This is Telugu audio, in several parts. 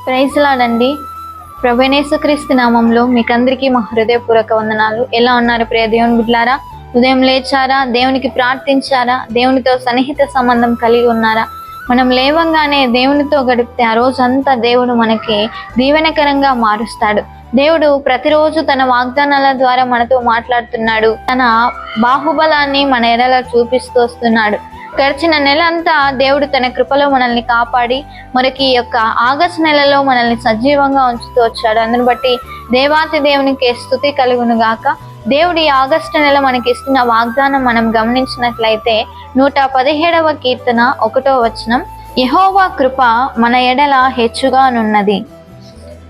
Praise lord. ప్రభువైన యేసుక్రీస్తు నామంలో మీకందరికీ మా హృదయపూర్వక వందనాలు. ఎలా ఉన్నారు ప్రియ దేవుని బిడ్డలారా? ఉదయం లేచారా? దేవునికి ప్రార్థించారా? దేవునితో సన్నిహిత సంబంధం కలిగి ఉన్నారా? మనం లేవంగానే దేవునితో గడిపితే ఆ రోజంతా దేవుడు మనకి దీవెనకరంగా మారుస్తాడు. దేవుడు ప్రతిరోజు తన వాగ్దానాల ద్వారా మనతో మాట్లాడుతున్నాడు. తన బాహుబలాన్ని మన ఎడల చూపిస్తూ వస్తున్నాడు. గడిచిన నెల అంతా దేవుడు తన కృపలో మనల్ని కాపాడి మనకి ఈ యొక్క ఆగస్టు నెలలో మనల్ని సజీవంగా ఉంచుతూ వచ్చాడు. అందుని బట్టి దేవాతి దేవునికి స్తుతి కలుగును గాక. దేవుడి ఆగస్టు నెల మనకి ఇస్తున్న వాగ్దానం మనం గమనించినట్లయితే 117వ కీర్తన 1వ వచనం, యెహోవా కృప మన ఎడల హెచ్చుగానున్నది.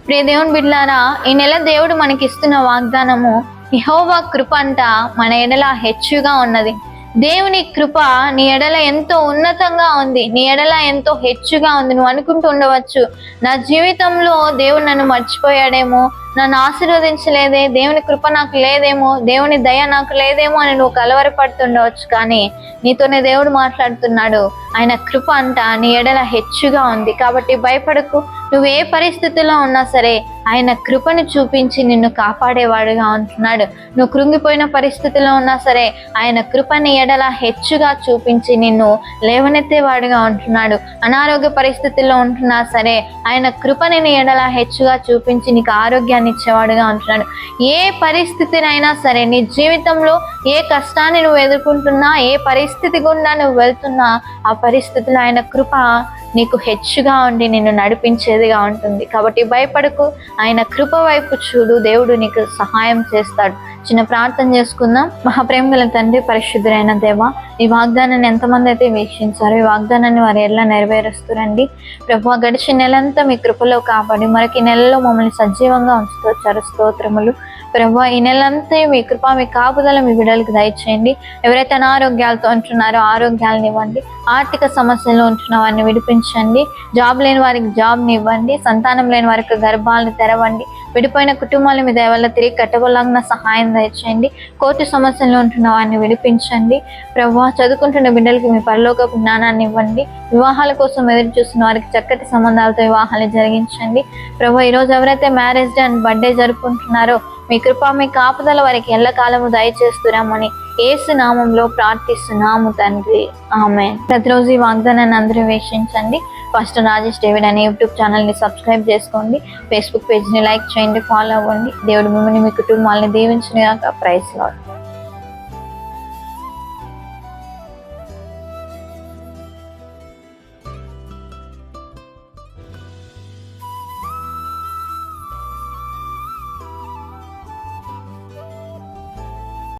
ప్రియ దేవుని బిడ్డలారా, ఈ నెల దేవుడు మనకి ఇస్తున్న వాగ్దానము యెహోవా కృప అంట మన ఎడల హెచ్చుగా ఉన్నది. దేవుని కృప నీ ఎడల ఎంతో ఉన్నతంగా ఉంది, నీ ఎడల ఎంతో హెచ్చుగా ఉంది. నువ్వు అనుకుంటూ ఉండవచ్చు, నా జీవితంలో దేవుడు నన్ను మర్చిపోయాడేమో, నన్ను ఆశీర్వదించలేదే, దేవుని కృప నాకు లేదేమో, దేవుని దయ నాకు లేదేమో అని నువ్వు కలవరపడుతుండవచ్చు. కానీ నీతోనే దేవుడు మాట్లాడుతున్నాడు. ఆయన కృప అంట నీ ఎడల హెచ్చుగా ఉంది. కాబట్టి భయపడకు. నువ్వు ఏ పరిస్థితిలో ఉన్నా సరే ఆయన కృపను చూపించి నిన్ను కాపాడేవాడుగా ఉంటున్నాడు. నువ్వు కృంగిపోయిన పరిస్థితిలో ఉన్నా సరే ఆయన కృపని ఎడల హెచ్చుగా చూపించి నిన్ను లేవనెత్తేవాడుగా ఉంటున్నాడు. అనారోగ్య పరిస్థితుల్లో ఉంటున్నా సరే ఆయన కృపని నీ ఎడల హెచ్చుగా చూపించి నీకు ఆరోగ్యాన్ని ఇచ్చేవాడుగా ఉంటున్నాడు. ఏ పరిస్థితినైనా సరే, నీ జీవితంలో ఏ కష్టాన్ని నువ్వు ఎదుర్కొంటున్నా, ఏ పరిస్థితి గుండా నువ్వు వెళ్తున్నా, ఆ పరిస్థితిలో ఆయన కృప నీకు హెచ్చుగా ఉండి నిన్ను నడిపించేదిగా ఉంటుంది. కాబట్టి భయపడకు, ఆయన కృప వైపు చూడు, దేవుడు నీకు సహాయం చేస్తాడు. చిన్న ప్రార్థన చేసుకుందాం. మహాప్రేమ గల తండ్రి, పరిశుద్ధురైన దేవ, ఈ వాగ్దానాన్ని ఎంతమంది అయితే వీక్షించారో ఈ వాగ్దానాన్ని వారు ఎలా నెరవేరుస్తురండి. ప్రభువా, గడిచిన నెలంతా మీ కృపలో కాపాడి మరొక నెలలో మమ్మల్ని సజీవంగా ఉంచుతూ వచ్చారు. స్తోత్రములు ప్రభువా. ఈ నెలంతా మీ కృప, మీ కాపుదల మీ బిడ్డలకు దయచేయండి. ఎవరైతే అనారోగ్యాలతో ఉంటున్నారో ఆరోగ్యాలను ఇవ్వండి. ఆర్థిక సమస్యలు ఉంటున్న వారిని విడిపించండి. జాబ్ లేని వారికి జాబ్ని ఇవ్వండి. సంతానం లేని వారికి గర్భాలను తెరవండి. విడిపోయిన కుటుంబాల మీ దయ వల్ల తిరిగి కట్టగొలాగిన సహాయం దయచేయండి. కోర్టు సమస్యలు ఉంటున్న వారిని విడిపించండి. ప్రభువా, చదువుకుంటున్న బిడ్డలకి మీ పరలోకపు జ్ఞానాన్ని ఇవ్వండి. వివాహాల కోసం ఎదురు చూస్తున్న వారికి చక్కటి సంబంధాలతో వివాహాలు జరిగించండి. ప్రభువా, ఈరోజు ఎవరైతే మ్యారేజ్ డే అండ్ బర్త్డే జరుపుకుంటున్నారో మీ కృప, మీ కాపుదల వారికి ఎల్లకాలము దయచేస్తురామని యేసు నామంలో ప్రార్థిస్తున్నాము తండ్రి, ఆమేన్. ప్రతిరోజు ఈ వాగ్దానాన్ని అందరూ వీక్షించండి. ఫస్ట్ రాజేష్ డేవిడ్ అనే యూట్యూబ్ ఛానల్ని సబ్స్క్రైబ్ చేసుకోండి. ఫేస్బుక్ పేజ్ని లైక్ చేయండి, ఫాలో అవ్వండి. దేవుడు మిమ్మల్ని, మీ కుటుంబాలని దీవించును గాక. Praise lord.